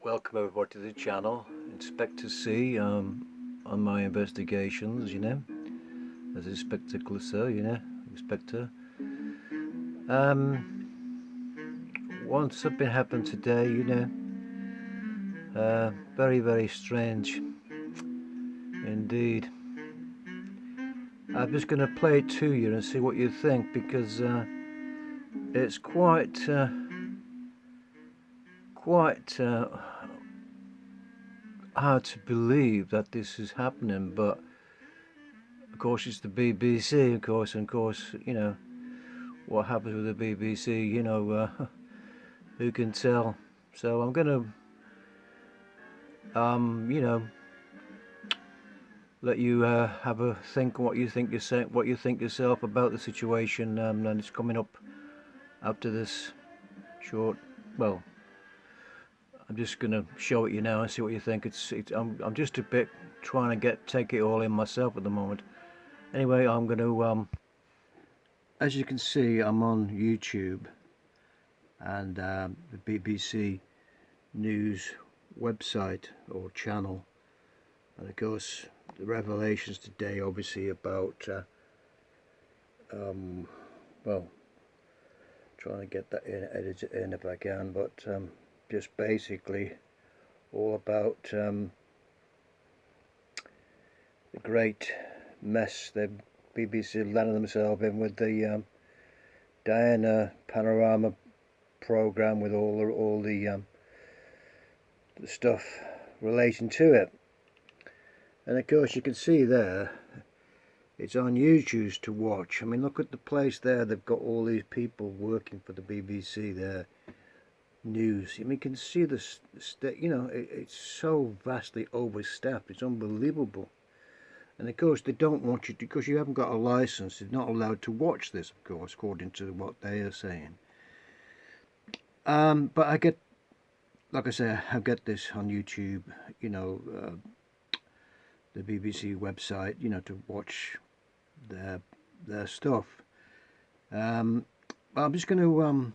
Welcome everybody to the channel. Inspector C on my investigations, as Inspector Clouseau, Inspector. Once something happened today, very, very strange indeed. I'm just going to play it to you and see what you think, because it's quite hard to believe that this is happening, but of course it's the BBC, of course, what happens with the BBC, who can tell? So I'm gonna let you have a think what you think yourself about the situation, and it's coming up after this short. Well, I'm just gonna show it you now and see what you think. I'm just a bit trying to take it all in myself at the moment. Anyway, I'm gonna as you can see, I'm on YouTube and the BBC News website or channel, and of course the revelations today obviously about well, trying to get that in, edit it in if I can, but just basically all about the great mess the BBC landed themselves in with the Diana Panorama program, with all the stuff relating to it. And of course you can see there it's on YouTube to watch. I mean, look at the place there. They've got all these people working for the BBC there, news. I mean, you can see this, it's so vastly overstaffed. It's unbelievable. And of course they don't want you to, because you haven't got a license, you're not allowed to watch this, of course, according to what they are saying. But I get, like I say, I get this on YouTube, the BBC website, to watch their stuff. I'm just going to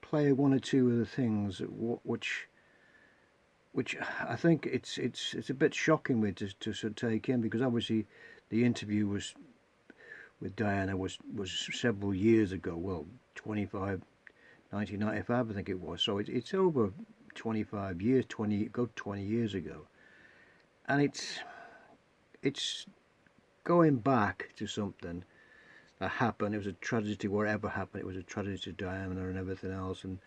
play one or two of the things which I think it's a bit shocking with to sort of take in, because obviously the interview was with Diana was several years ago. Well, 1995 I think it was. So it's over 25 years, 20 years ago, and it's going back to something that happened. It was a tragedy. Whatever happened, it was a tragedy to Diana and everything else, and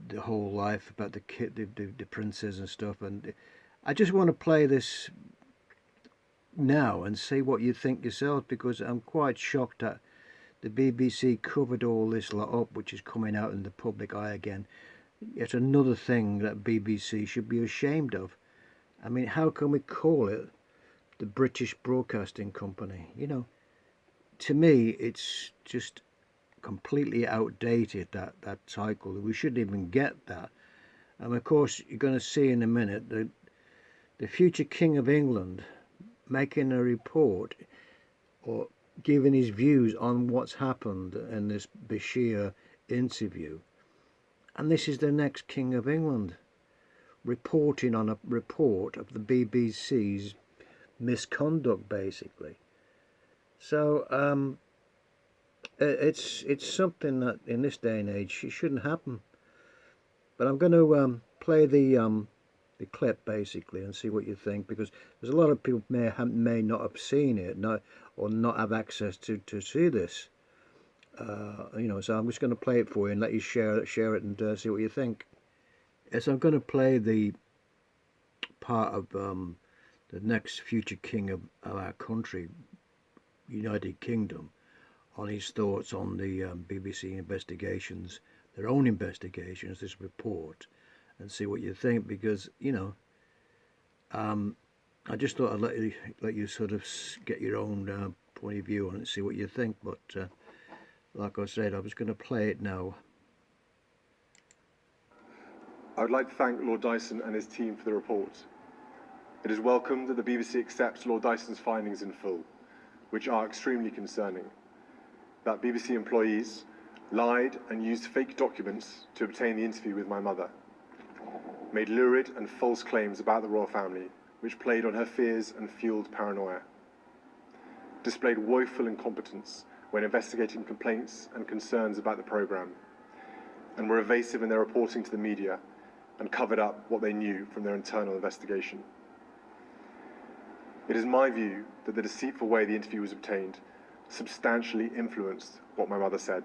the whole life about the kid, the princess and stuff. And I just want to play this now and see what you think yourself, because I'm quite shocked that the BBC covered all this lot up, which is coming out in the public eye again. Yet another thing that BBC should be ashamed of. I mean, how can we call it the British Broadcasting Company? To me it's just completely outdated, that title. We shouldn't even get that. And of course you're going to see in a minute the future King of England making a report or giving his views on what's happened in this Bashir interview. And this is the next King of England reporting on a report of the BBC's misconduct, basically. So it's something that in this day and age it shouldn't happen. But I'm going to play the clip basically and see what you think, because there's a lot of people may not have seen it, or not have access to see this. So I'm just going to play it for you and let you share it and see what you think. Yes, I'm going to play the part of the next future king of our country, United Kingdom, on his thoughts on the BBC investigations, their own investigations, this report, and see what you think, because I just thought I'd let you sort of get your own point of view on it and see what you think. But like I said, I was going to play it now. I would like to thank Lord Dyson and his team for the report. It is welcome that the BBC accepts Lord Dyson's findings in full, which are extremely concerning. That BBC employees lied and used fake documents to obtain the interview with my mother. made lurid and false claims about the royal family, which played on her fears and fueled paranoia, displayed woeful incompetence when investigating complaints and concerns about the programme, and were evasive in their reporting to the media and covered up what they knew from their internal investigation. It is my view that the deceitful way the interview was obtained substantially influenced what my mother said.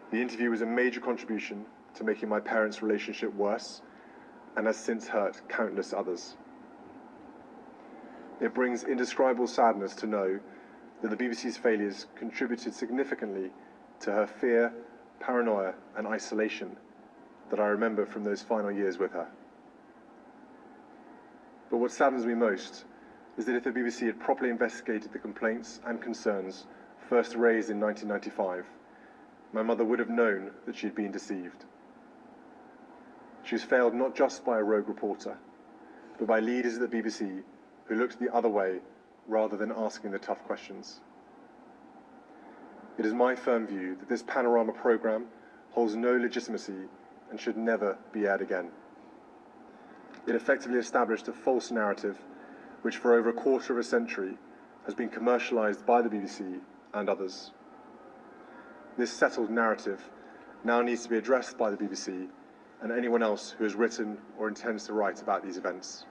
The interview was a major contribution to making my parents' relationship worse and has since hurt countless others. It brings indescribable sadness to know that the BBC's failures contributed significantly to her fear, paranoia, and isolation that I remember from those final years with her. But what saddens me most is that if the BBC had properly investigated the complaints and concerns first raised in 1995, my mother would have known that she had been deceived. She was failed not just by a rogue reporter, but by leaders at the BBC who looked the other way rather than asking the tough questions. It is my firm view that this panorama programme holds no legitimacy and should never be aired again. It effectively established a false narrative which for over a quarter of a century has been commercialised by the BBC and others. This settled narrative now needs to be addressed by the BBC and anyone else who has written or intends to write about these events.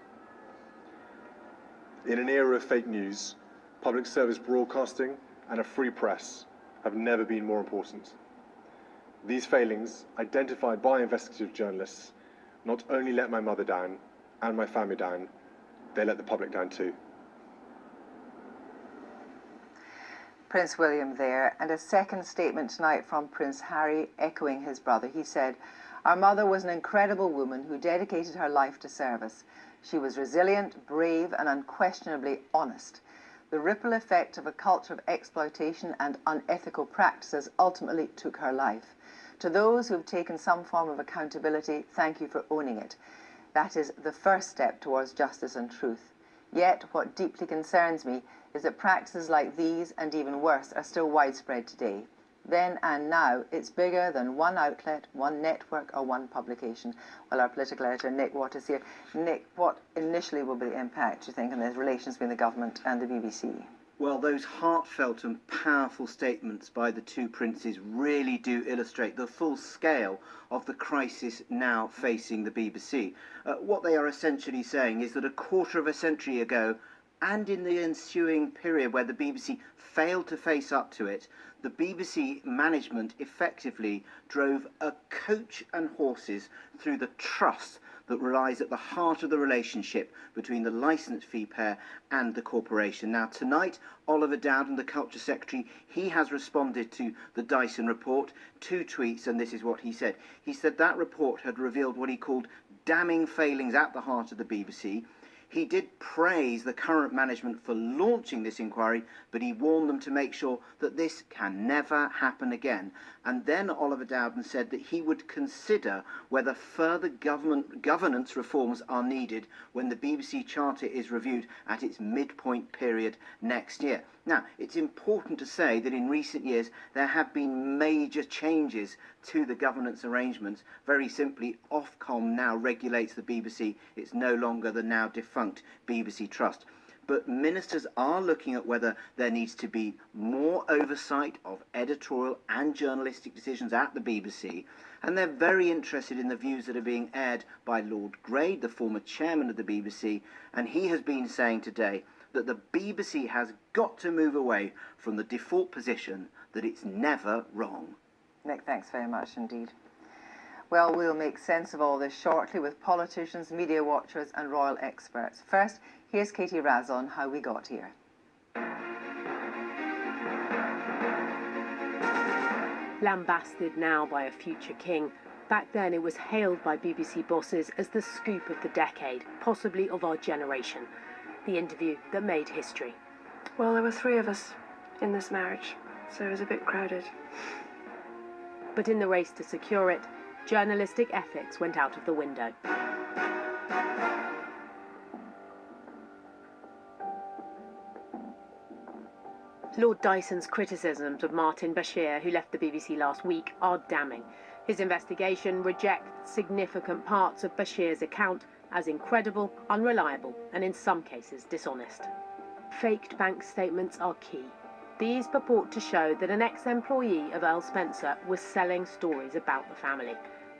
In an era of fake news, public service broadcasting and a free press have never been more important. These failings, identified by investigative journalists, not only let my mother down and my family down, they let the public down too. Prince William there, and a second statement tonight from Prince Harry echoing his brother. He said, "Our mother was an incredible woman who dedicated her life to service. She was resilient, brave, and unquestionably honest. The ripple effect of a culture of exploitation and unethical practices ultimately took her life. To those who have taken some form of accountability, thank you for owning it. That is the first step towards justice and truth. Yet, what deeply concerns me is that practices like these, and even worse, are still widespread today. Then and now, it's bigger than one outlet, one network, or one publication." Well, our political editor, Nick Watt, is here. Nick, what initially will be the impact, do you think, on the relations between the government and the BBC? Well, those heartfelt and powerful statements by the two princes really do illustrate the full scale of the crisis now facing the BBC. What they are essentially saying is that a quarter of a century ago, and in the ensuing period where the BBC failed to face up to it, the BBC management effectively drove a coach and horses through the trust that relies at the heart of the relationship between the licence fee payer and the corporation. Now, tonight, Oliver Dowden, the Culture Secretary, he has responded to the Dyson report, 2 tweets, and this is what he said. He said that report had revealed what he called damning failings at the heart of the BBC. He did praise the current management for launching this inquiry, but he warned them to make sure that this can never happen again. And then Oliver Dowden said that he would consider whether further governance reforms are needed when the BBC Charter is reviewed at its midpoint period next year. Now, it's important to say that in recent years there have been major changes to the governance arrangements. Very simply, Ofcom now regulates the BBC. It's no longer the now defunct BBC Trust. But ministers are looking at whether there needs to be more oversight of editorial and journalistic decisions at the BBC, and they're very interested in the views that are being aired by Lord Grade, the former chairman of the BBC, and he has been saying today that the BBC has got to move away from the default position that it's never wrong. Nick, thanks very much indeed. Well, we'll make sense of all this shortly with politicians, media watchers and royal experts. First, here's Katie Raz on how we got here. Lambasted now by a future king, back then it was hailed by BBC bosses as the scoop of the decade, possibly of our generation. The interview that made history. Well, there were 3 of us in this marriage, so it was a bit crowded. But in the race to secure it, journalistic ethics went out of the window. Lord Dyson's criticisms of Martin Bashir, who left the BBC last week, are damning. His investigation rejects significant parts of Bashir's account as incredible, unreliable, and in some cases dishonest. Faked bank statements are key. These purport to show that an ex-employee of Earl Spencer was selling stories about the family.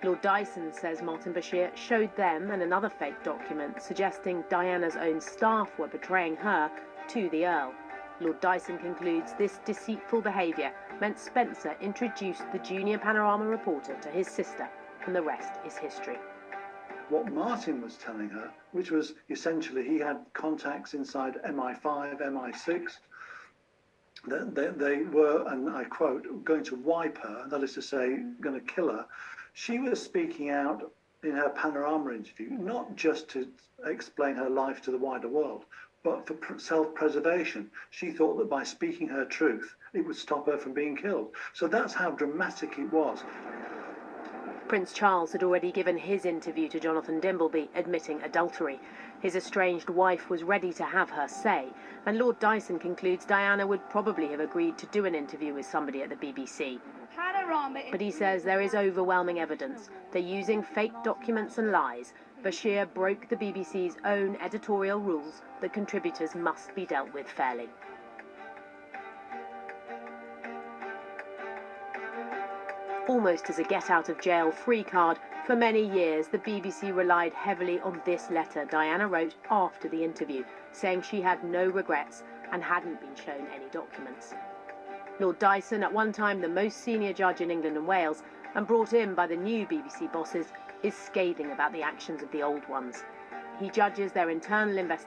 Lord Dyson says Martin Bashir showed them and another fake document suggesting Diana's own staff were betraying her to the Earl. Lord Dyson concludes this deceitful behaviour meant Spencer introduced the junior Panorama reporter to his sister, and the rest is history. What Martin was telling her, which was essentially he had contacts inside MI5, MI6, that they were, and I quote, going to wipe her, that is to say, going to kill her. She was speaking out in her Panorama interview, not just to explain her life to the wider world, but for self-preservation. She thought that by speaking her truth, it would stop her from being killed. So that's how dramatic it was. Prince Charles had already given his interview to Jonathan Dimbleby, admitting adultery. His estranged wife was ready to have her say, and Lord Dyson concludes Diana would probably have agreed to do an interview with somebody at the BBC. But he says there is overwhelming evidence. They're using fake documents and lies. Bashir broke the BBC's own editorial rules that contributors must be dealt with fairly. Almost as a get-out-of-jail-free card, for many years the BBC relied heavily on this letter Diana wrote after the interview, saying she had no regrets and hadn't been shown any documents. Lord Dyson, at one time the most senior judge in England and Wales, and brought in by the new BBC bosses, is scathing about the actions of the old ones. He judges their internal investigation